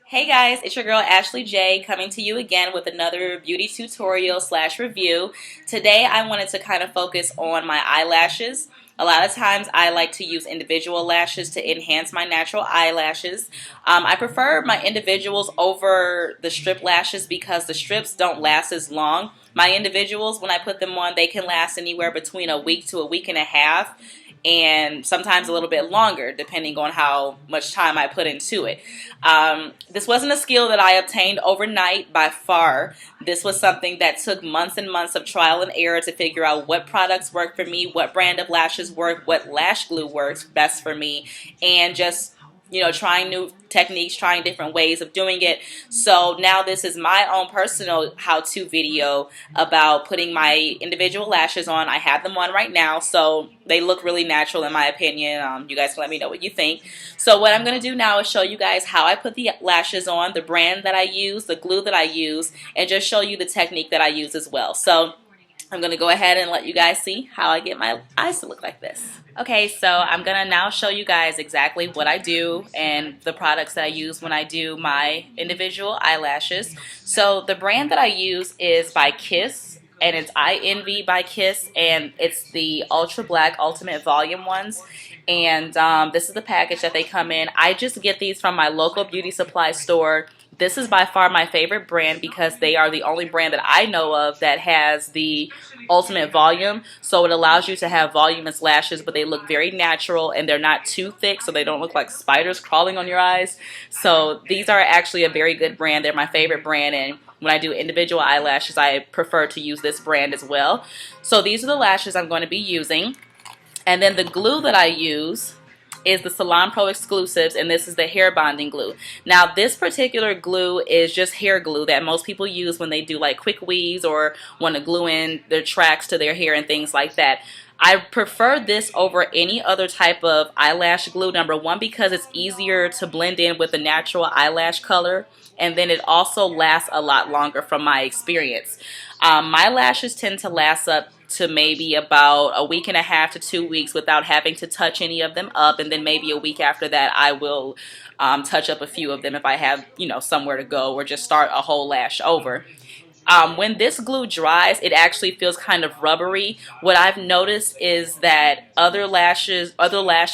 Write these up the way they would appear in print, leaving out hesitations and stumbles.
Hey guys, it's your girl Ashley J coming to you again with another beauty tutorial slash review. Today I wanted to kind of focus on my eyelashes. A lot of times I like to use individual lashes to enhance my natural eyelashes. I prefer my individuals over the strip lashes because the strips don't last as long. My individuals, when I put them on, they can last anywhere between a week to a week and a half, and sometimes a little bit longer depending on how much time I put into it. This wasn't a skill that I obtained overnight by far. This was something that took months and months of trial and error to figure out what products work for me, what brand of lashes work, what lash glue works best for me, and just trying new techniques, trying different ways of doing it. So now this is my own personal how-to video about putting my individual lashes on. I have them on right now, so they look really natural in my opinion. You guys can let me know what you think. So what I'm going to do now is show you guys how I put the lashes on, the brand that I use, the glue that I use, and just show you the technique that I use as well. So I'm going to go ahead and let you guys see how I get my eyes to look like this. Okay, so I'm going to now show you guys exactly what I do and the products that I use when I do my individual eyelashes. So the brand that I use is by Kiss, and it's I Envy by Kiss, and it's the Ultra Black Ultimate Volume ones. And this is the package that they come in. I just get these from my local beauty supply store. This is by far my favorite brand because they are the only brand that I know of that has the ultimate volume. So it allows you to have voluminous lashes, but they look very natural and they're not too thick, so they don't look like spiders crawling on your eyes. So these are actually a very good brand. They're my favorite brand, and when I do individual eyelashes, I prefer to use this brand as well. So these are the lashes I'm going to be using. And then the glue that I use is the Salon Pro exclusives, and this is the hair bonding glue. Now this particular glue is just hair glue that most people use when they do like quick weaves or want to glue in their tracks to their hair and things like that. I prefer this over any other type of eyelash glue, number one, because it's easier to blend in with the natural eyelash color, and then it also lasts a lot longer from my experience. My lashes tend to last up to maybe about a week and a half to 2 weeks without having to touch any of them up, and then maybe a week after that I will touch up a few of them if I have somewhere to go or just start a whole lash over. When this glue dries, it actually feels kind of rubbery. What I've noticed is that other lash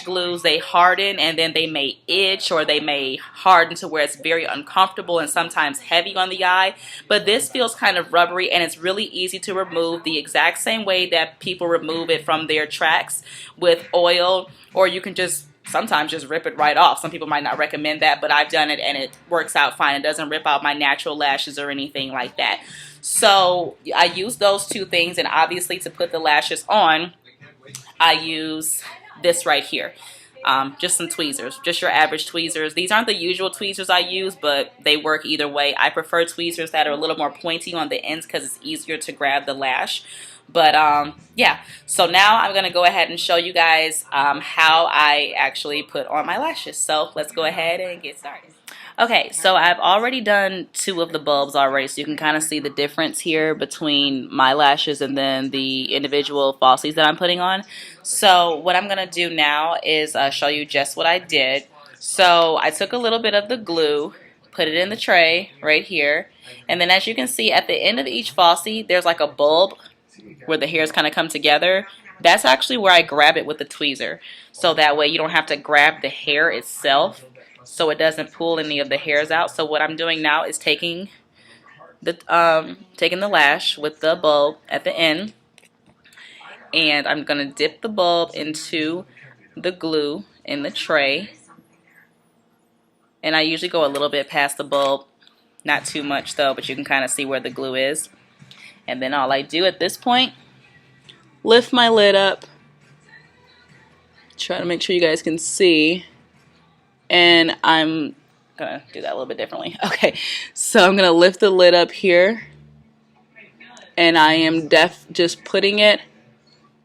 glues, they harden and then they may itch, or they may harden to where it's very uncomfortable and sometimes heavy on the eye. But this feels kind of rubbery, and it's really easy to remove the exact same way that people remove it from their tracks with oil, or you can just sometimes just rip it right off. Some people might not recommend that, but I've done it and it works out fine. It doesn't rip out my natural lashes or anything like that. So I use those two things, and obviously to put the lashes on, I use this right here. Just some tweezers, just your average tweezers. These aren't the usual tweezers I use, but they work either way. I prefer tweezers that are a little more pointy on the ends because it's easier to grab the lash. But yeah, so now I'm going to go ahead and show you guys how I actually put on my lashes. So let's go ahead and get started. Okay, so I've already done 2 of the bulbs already, so you can kind of see the difference here between my lashes and then the individual falsies that I'm putting on. So what I'm going to do now is show you just what I did. So I took a little bit of the glue, put it in the tray right here, and then as you can see at the end of each falsie, there's like a bulb where the hairs kind of come together. That's actually where I grab it with the tweezer, so that way you don't have to grab the hair itself, so it doesn't pull any of the hairs out. So what I'm doing now is taking the lash with the bulb at the end, and I'm going to dip the bulb into the glue in the tray, and I usually go a little bit past the bulb, not too much though, but you can kind of see where the glue is. And then all I do at this point, lift my lid up, try to make sure you guys can see, and I'm gonna do that a little bit differently. Okay, so I'm gonna lift the lid up here, and I am just putting it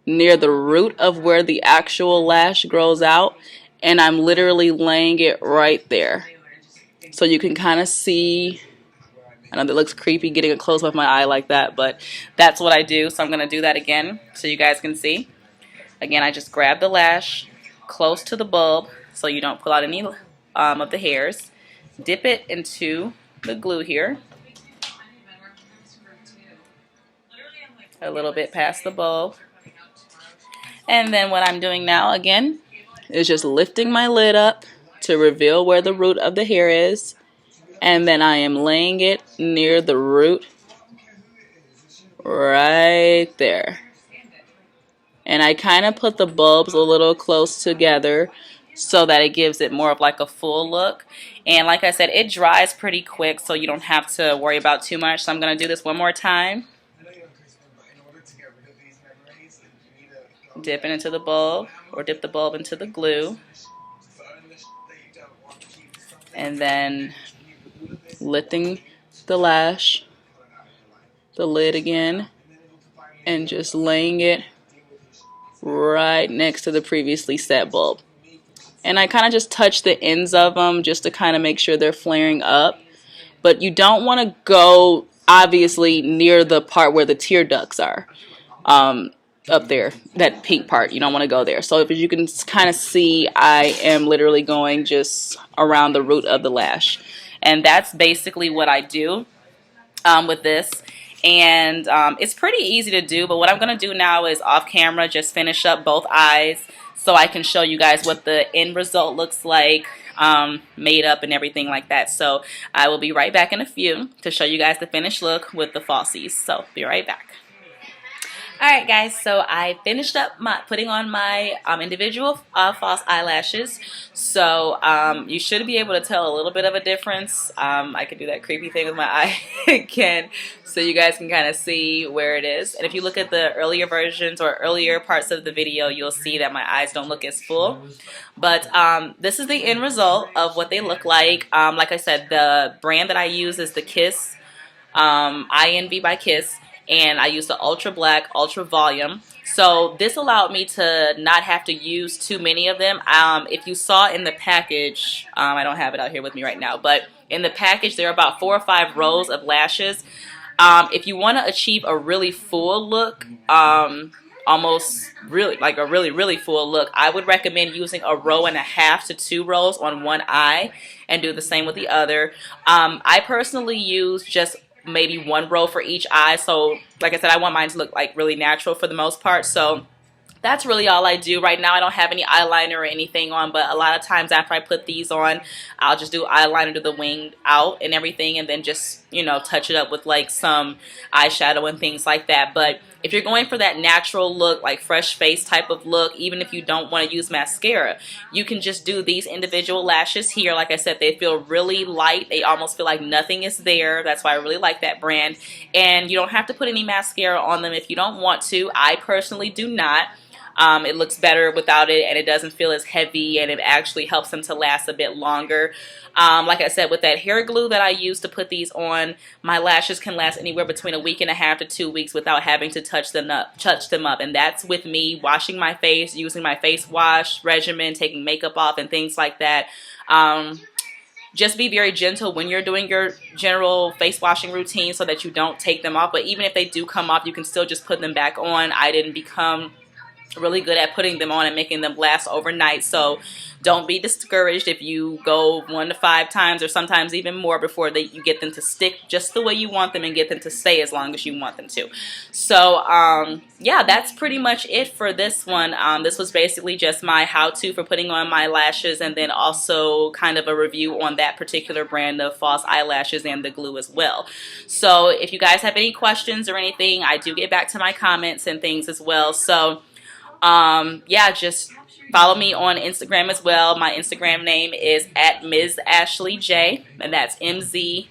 near the root of where the actual lash grows out, and I'm literally laying it right there. So you can kind of see. I know that looks creepy getting a close up my eye like that, but that's what I do. So I'm going to do that again so you guys can see. Again, I just grab the lash close to the bulb so you don't pull out any of the hairs. dip it into the glue here, a little bit past the bulb. And then what I'm doing now, again, is just lifting my lid up to reveal where the root of the hair is. And then I am laying it near the root right there. And I kind of put the bulbs a little close together so that it gives it more of like a full look. And like I said, it dries pretty quick, so you don't have to worry about too much. So I'm going to do this one more time. Dip it into the bulb, or dip the bulb into the glue. And then lifting the lash, the lid again, and just laying it right next to the previously set bulb. And I kind of just touch the ends of them just to kind of make sure they're flaring up. But you don't want to go, obviously, near the part where the tear ducts are. Up there, that pink part, you don't want to go there. So if you can kind of see, I am literally going just around the root of the lash. And that's basically what I do with this. And it's pretty easy to do, but what I'm going to do now is off camera just finish up both eyes so I can show you guys what the end result looks like, made up and everything like that. So I will be right back in a few to show you guys the finished look with the falsies. So be right back. Alright guys, so I finished up putting on my individual false eyelashes. So you should be able to tell a little bit of a difference. I could do that creepy thing with my eye again so you guys can kind of see where it is. And if you look at the earlier versions or earlier parts of the video, you'll see that my eyes don't look as full. But this is the end result of what they look like. Like I said, the brand that I use is the Kiss, INV by Kiss. And I use the Ultra Black Ultra Volume. So this allowed me to not have to use too many of them. If you saw in the package, I don't have it out here with me right now, but in the package there are about 4 or 5 rows of lashes. If you want to achieve a really full look, almost really like a really full look, I would recommend using 1.5 rows to 2 rows on one eye and do the same with the other. I personally use just maybe 1 row for each eye. So like I said, I want mine to look like really natural for the most part. So that's really all I do. Right now I don't have any eyeliner or anything on, but a lot of times after I put these on, I'll just do eyeliner to the wing out and everything, and then just, you know, touch it up with like some eyeshadow and things like that. But if you're going for that natural look, like fresh face type of look, even if you don't want to use mascara, you can just do these individual lashes here. Like I said, they feel really light. They almost feel like nothing is there. That's why I really like that brand. And you don't have to put any mascara on them if you don't want to. I personally do not. It looks better without it, and it doesn't feel as heavy, and it actually helps them to last a bit longer. Like I said, with that hair glue that I use to put these on, my lashes can last anywhere between 1.5 weeks to 2 weeks without having to touch them up. And that's with me washing my face, using my face wash regimen, taking makeup off, and things like that. Just be very gentle when you're doing your general face washing routine so that you don't take them off. But even if they do come off, you can still just put them back on. I didn't become really good at putting them on and making them last overnight, so don't be discouraged if you go 1 to 5 times or sometimes even more before you get them to stick just the way you want them and get them to stay as long as you want them to. So yeah, that's pretty much it for this one. This was basically just my how-to for putting on my lashes, and then also kind of a review on that particular brand of false eyelashes and the glue as well. So if you guys have any questions or anything, I do get back to my comments and things as well. So yeah, just follow me on Instagram as well. My Instagram name is @MsAshleyJ, and that's MzAshleigh,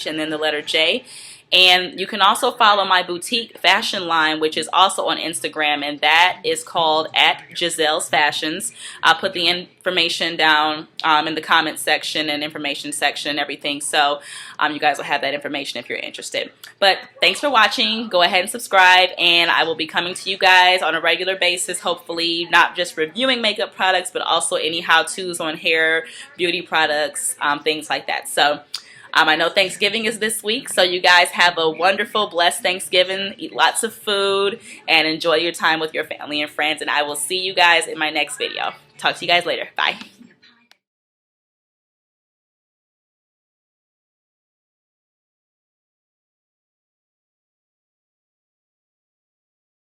and then the letter J. And you can also follow my boutique fashion line, which is also on Instagram, and that is called @Giselle's Fashions. I'll put the information down in the comment section and information section and everything, so you guys will have that information if you're interested. But thanks for watching. Go ahead and subscribe, and I will be coming to you guys on a regular basis, hopefully not just reviewing makeup products, but also any how-tos on hair, beauty products, things like that. So I know Thanksgiving is this week, so you guys have a wonderful, blessed Thanksgiving. Eat lots of food and enjoy your time with your family and friends. And I will see you guys in my next video. Talk to you guys later. Bye.